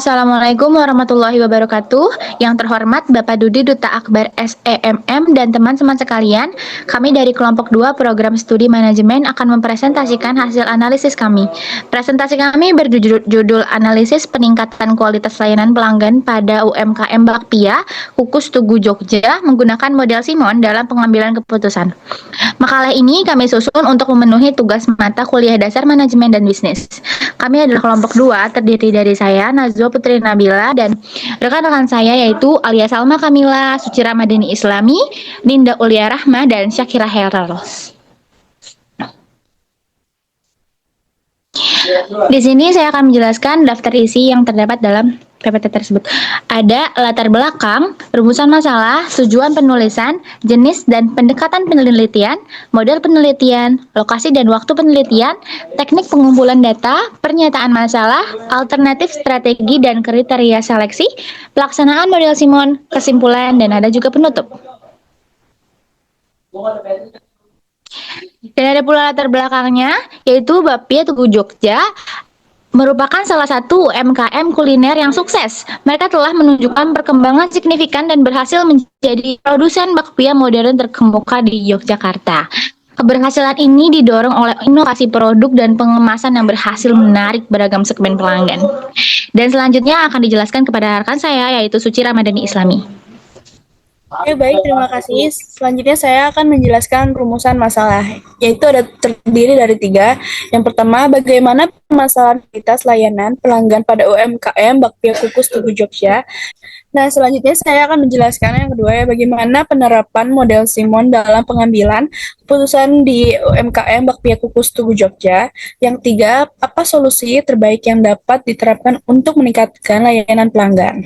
Assalamualaikum warahmatullahi wabarakatuh. Yang terhormat Bapak Dudi Duta Akbar SEMM dan teman-teman sekalian, kami dari kelompok 2 program studi manajemen akan mempresentasikan hasil analisis kami. Presentasi kami berjudul analisis peningkatan kualitas layanan pelanggan pada UMKM Bakpia, Kukus Tugu Jogja menggunakan model Simon dalam pengambilan keputusan. Makalah ini kami susun untuk memenuhi tugas mata kuliah dasar manajemen dan bisnis. Kami adalah kelompok 2 terdiri dari saya, Nazwa Putri Nabila, dan rekan-rekan saya yaitu Alia Salma Kamila, Suci Ramadhani Islami, Ninda Ulia Rahma, dan Syakira Heral. Di sini saya akan menjelaskan daftar isi yang terdapat dalam PPT tersebut. Ada latar belakang, rumusan masalah, tujuan penulisan, jenis dan pendekatan penelitian, model penelitian, lokasi dan waktu penelitian, teknik pengumpulan data, pernyataan masalah, alternatif strategi dan kriteria seleksi, pelaksanaan model Simon, kesimpulan, dan ada juga penutup. Dan ada pula latar belakangnya, yaitu Bakpia Tugu Jogja merupakan salah satu UMKM kuliner yang sukses. Mereka telah menunjukkan perkembangan signifikan dan berhasil menjadi produsen bakpia modern terkemuka di Yogyakarta. Keberhasilan ini didorong oleh inovasi produk dan pengemasan yang berhasil menarik beragam segmen pelanggan. Dan selanjutnya akan dijelaskan kepada rekan saya, yaitu Suci Ramadhani Islami. Oke, baik, terima kasih. Selanjutnya saya akan menjelaskan rumusan masalah, yaitu terdiri dari 3. Yang pertama, bagaimana permasalahan kualitas layanan pelanggan pada UMKM Bakpia Kukus Tugu Jogja. Nah, selanjutnya saya akan menjelaskan yang kedua, bagaimana penerapan model Simon dalam pengambilan keputusan di UMKM Bakpia Kukus Tugu Jogja. Yang 3, apa solusi terbaik yang dapat diterapkan untuk meningkatkan layanan pelanggan.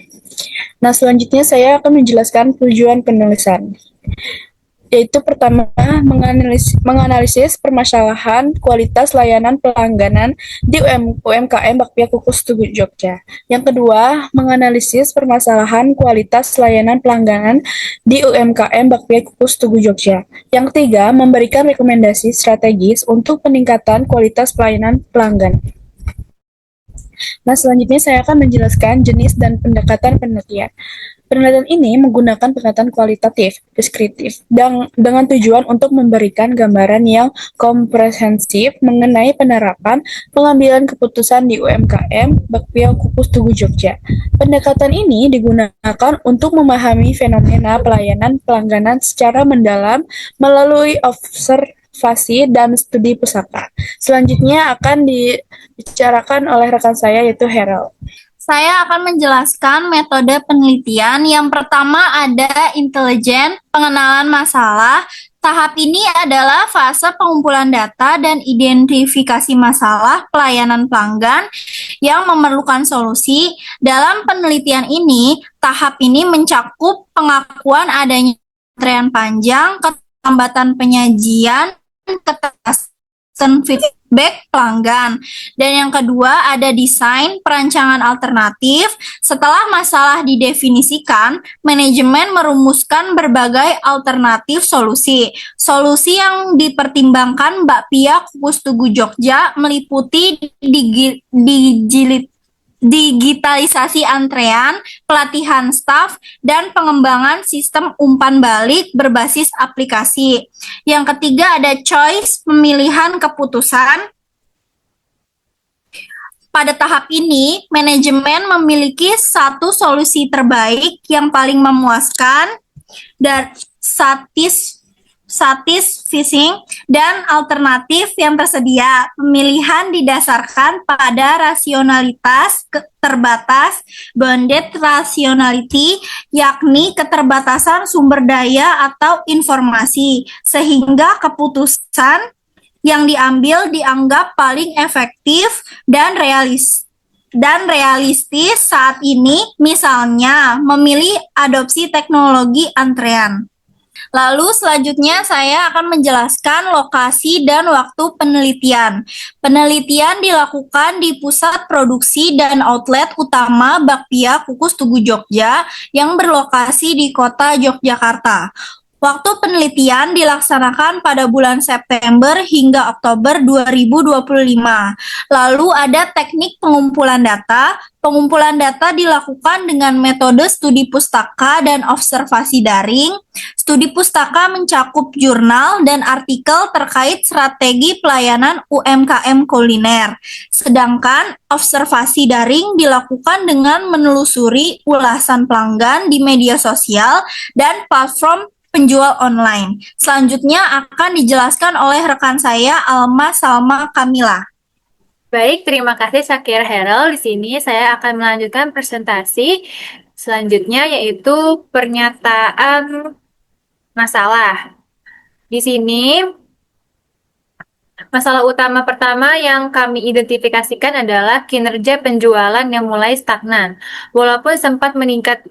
Nah, selanjutnya saya akan menjelaskan tujuan penulisan, yaitu pertama, menganalisis permasalahan kualitas layanan pelangganan di UMKM Bakpia Kukus Tugu Jogja. Yang kedua, menganalisis permasalahan kualitas layanan pelangganan di UMKM Bakpia Kukus Tugu Jogja. Yang ketiga, memberikan rekomendasi strategis untuk peningkatan kualitas pelayanan pelanggan. Nah, selanjutnya saya akan menjelaskan jenis dan pendekatan penelitian. Penelitian ini menggunakan pendekatan kualitatif, deskriptif, dengan tujuan untuk memberikan gambaran yang komprehensif mengenai penerapan pengambilan keputusan di UMKM Bakpia Kukus Tugu Jogja. Pendekatan ini digunakan untuk memahami fenomena pelayanan pelangganan secara mendalam melalui observasi dan studi pusaka. Selanjutnya akan dibicarakan oleh rekan saya, yaitu Heral. Saya akan menjelaskan metode penelitian. Yang pertama ada intelijen, pengenalan masalah. Tahap ini adalah fase pengumpulan data dan identifikasi masalah pelayanan pelanggan yang memerlukan solusi. Dalam penelitian ini, tahap ini mencakup pengakuan adanya antrean panjang, keterlambatan penyajian, keterbatasan feedback pelanggan. Dan yang kedua ada desain perancangan alternatif. Setelah masalah didefinisikan, manajemen merumuskan berbagai alternatif solusi. Solusi yang dipertimbangkan Bakpia Kukus Tugu Jogja meliputi digitalisasi antrean, pelatihan staf, dan pengembangan sistem umpan balik berbasis aplikasi. Yang ketiga ada choice, pemilihan keputusan. Pada tahap ini, manajemen memiliki satu solusi terbaik yang paling memuaskan dan satisfying dan alternatif yang tersedia. Pemilihan didasarkan pada rasionalitas terbatas, bounded rationality, yakni keterbatasan sumber daya atau informasi, sehingga keputusan yang diambil dianggap paling efektif dan realistis saat ini, misalnya memilih adopsi teknologi antrean. Lalu selanjutnya saya akan menjelaskan lokasi dan waktu penelitian. Penelitian dilakukan di pusat produksi dan outlet utama Bakpia Kukus Tugu Jogja yang berlokasi di kota Yogyakarta. Waktu penelitian dilaksanakan pada bulan September hingga Oktober 2025. Lalu ada teknik pengumpulan data. Pengumpulan data dilakukan dengan metode studi pustaka dan observasi daring. Studi pustaka mencakup jurnal dan artikel terkait strategi pelayanan UMKM kuliner. Sedangkan observasi daring dilakukan dengan menelusuri ulasan pelanggan di media sosial dan platform penjual online. Selanjutnya akan dijelaskan oleh rekan saya Alma Salma Kamila. Baik, terima kasih Shakira Herald. Di sini saya akan melanjutkan presentasi selanjutnya yaitu pernyataan masalah. Di sini masalah utama pertama yang kami identifikasikan adalah kinerja penjualan yang mulai stagnan. Walaupun sempat meningkat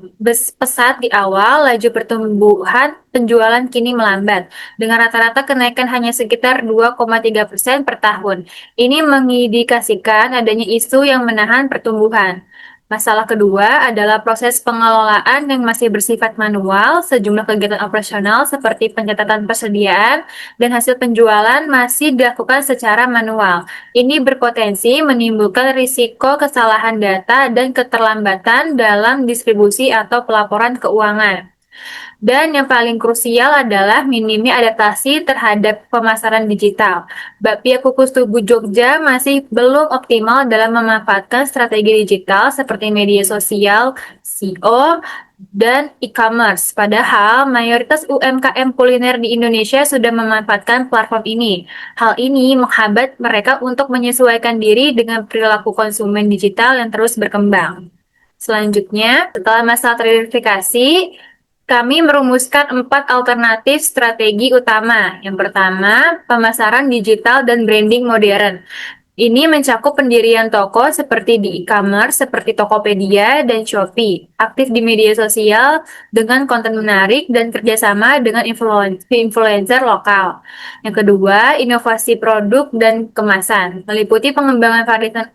pesat di awal, laju pertumbuhan penjualan kini melambat, dengan rata-rata kenaikan hanya sekitar 2,3% per tahun. Ini mengindikasikan adanya isu yang menahan pertumbuhan. Masalah kedua adalah proses pengelolaan yang masih bersifat manual. Sejumlah kegiatan operasional seperti pencatatan persediaan dan hasil penjualan masih dilakukan secara manual. Ini berpotensi menimbulkan risiko kesalahan data dan keterlambatan dalam distribusi atau pelaporan keuangan. Dan yang paling krusial adalah minimnya adaptasi terhadap pemasaran digital. Bakpia Kukus Tugu Jogja masih belum optimal dalam memanfaatkan strategi digital seperti media sosial, SEO, dan e-commerce. Padahal mayoritas UMKM kuliner di Indonesia sudah memanfaatkan platform ini. Hal ini menghambat mereka untuk menyesuaikan diri dengan perilaku konsumen digital yang terus berkembang. Selanjutnya, setelah masalah terverifikasi, kami merumuskan 4 alternatif strategi utama. Yang pertama, pemasaran digital dan branding modern. Ini mencakup pendirian toko seperti di e-commerce, seperti Tokopedia dan Shopee, aktif di media sosial dengan konten menarik dan kerjasama dengan influencer lokal. Yang kedua, inovasi produk dan kemasan, meliputi pengembangan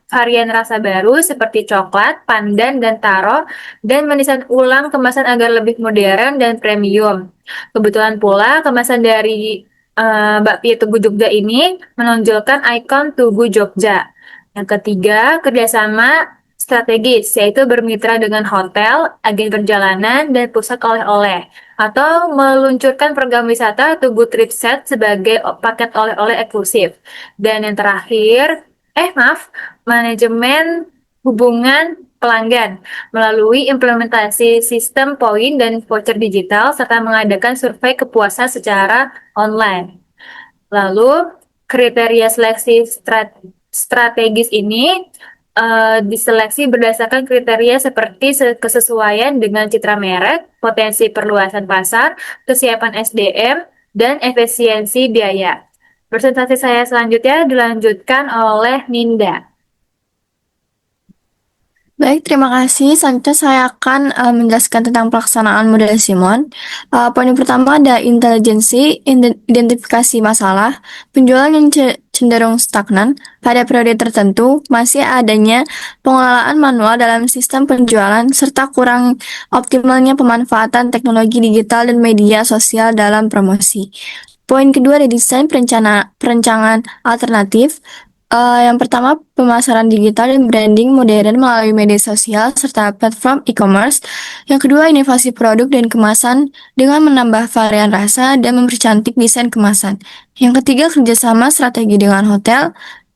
varian rasa baru seperti coklat, pandan, dan taro, dan mendesain ulang kemasan agar lebih modern dan premium. Kebetulan pula kemasan dari Bakpia Tugu Jogja ini menonjolkan ikon Tugu Jogja. Yang ketiga, kerjasama strategis, yaitu bermitra dengan hotel, agen perjalanan, dan pusat oleh-oleh, atau meluncurkan program wisata Tugu Trip Set sebagai paket oleh-oleh eksklusif. Dan yang terakhir, manajemen hubungan pelanggan melalui implementasi sistem poin dan voucher digital serta mengadakan survei kepuasan secara online. Lalu kriteria seleksi strategis ini diseleksi berdasarkan kriteria seperti kesesuaian dengan citra merek, potensi perluasan pasar, kesiapan SDM, dan efisiensi biaya. Presentasi saya selanjutnya dilanjutkan oleh Ninda. Baik, terima kasih. Selanjutnya saya akan menjelaskan tentang pelaksanaan model Simon. Poin yang pertama ada intelijensi, identifikasi masalah, penjualan yang cenderung stagnan. Pada periode tertentu, masih adanya pengelolaan manual dalam sistem penjualan, serta kurang optimalnya pemanfaatan teknologi digital dan media sosial dalam promosi. Poin kedua ada desain perencanaan alternatif. Yang pertama, pemasaran digital dan branding modern melalui media sosial serta platform e-commerce. Yang kedua, inovasi produk dan kemasan dengan menambah varian rasa dan mempercantik desain kemasan. Yang ketiga, kerjasama strategi dengan hotel,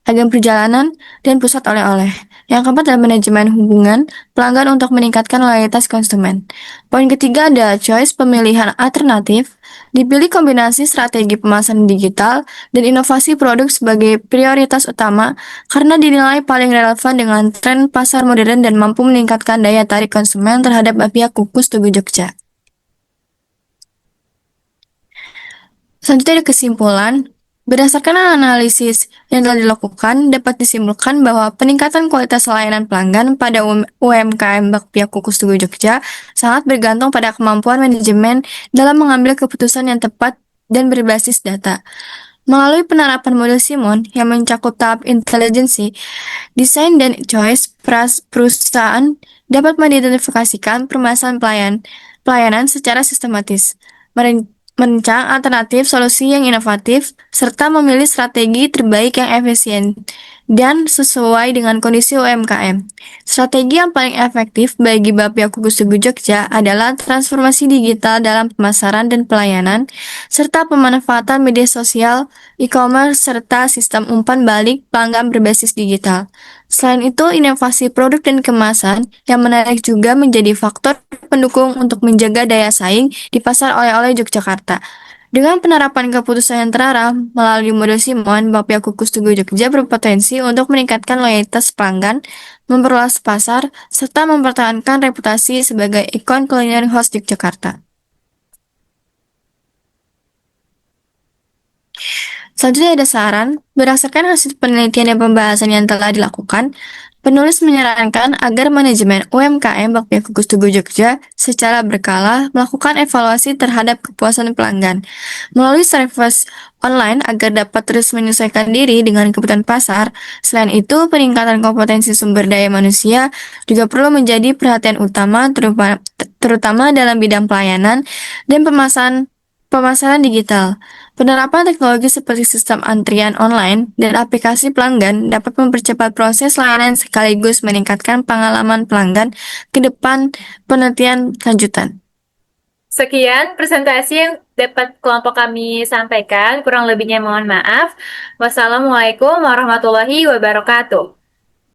agen perjalanan, dan pusat oleh-oleh. Yang keempat adalah manajemen hubungan pelanggan untuk meningkatkan loyalitas konsumen. Poin ketiga ada choice, pemilihan alternatif. Dipilih kombinasi strategi pemasaran digital dan inovasi produk sebagai prioritas utama karena dinilai paling relevan dengan tren pasar modern dan mampu meningkatkan daya tarik konsumen terhadap Bakpia Kukus Tugu Jogja. Selanjutnya ada kesimpulan. Berdasarkan analisis yang telah dilakukan, dapat disimpulkan bahwa peningkatan kualitas layanan pelanggan pada UMKM Bakpia Kukus Tugu Jogja sangat bergantung pada kemampuan manajemen dalam mengambil keputusan yang tepat dan berbasis data. Melalui penerapan model Simon yang mencakup tahap intelijensi, desain, dan choice, perusahaan dapat mengidentifikasikan permasalahan pelayanan secara sistematis, merancang alternatif solusi yang inovatif, serta memilih strategi terbaik yang efisien dan sesuai dengan kondisi UMKM. Strategi yang paling efektif bagi Bapia Kugus Tugu Jogja adalah transformasi digital dalam pemasaran dan pelayanan, serta pemanfaatan media sosial, e-commerce, serta sistem umpan balik pelanggan berbasis digital. Selain itu, inovasi produk dan kemasan yang menarik juga menjadi faktor pendukung untuk menjaga daya saing di pasar oleh-oleh Yogyakarta. Dengan penerapan keputusan yang terarah melalui model Simon, Bapia Kukus Tugu Jogja berpotensi untuk meningkatkan loyalitas pelanggan, memperluas pasar, serta mempertahankan reputasi sebagai ikon kuliner khas Yogyakarta. Selanjutnya ada saran, berdasarkan hasil penelitian dan pembahasan yang telah dilakukan, penulis menyarankan agar manajemen UMKM Bapia Kugus Tugu Jogja secara berkala melakukan evaluasi terhadap kepuasan pelanggan melalui survei online agar dapat terus menyesuaikan diri dengan kebutuhan pasar. Selain itu, peningkatan kompetensi sumber daya manusia juga perlu menjadi perhatian utama terutama dalam bidang pelayanan dan pemasaran digital. Penerapan teknologi seperti sistem antrian online dan aplikasi pelanggan dapat mempercepat proses layanan sekaligus meningkatkan pengalaman pelanggan ke depan penelitian lanjutan. Sekian presentasi yang dapat kelompok kami sampaikan. Kurang lebihnya mohon maaf. Wassalamualaikum warahmatullahi wabarakatuh.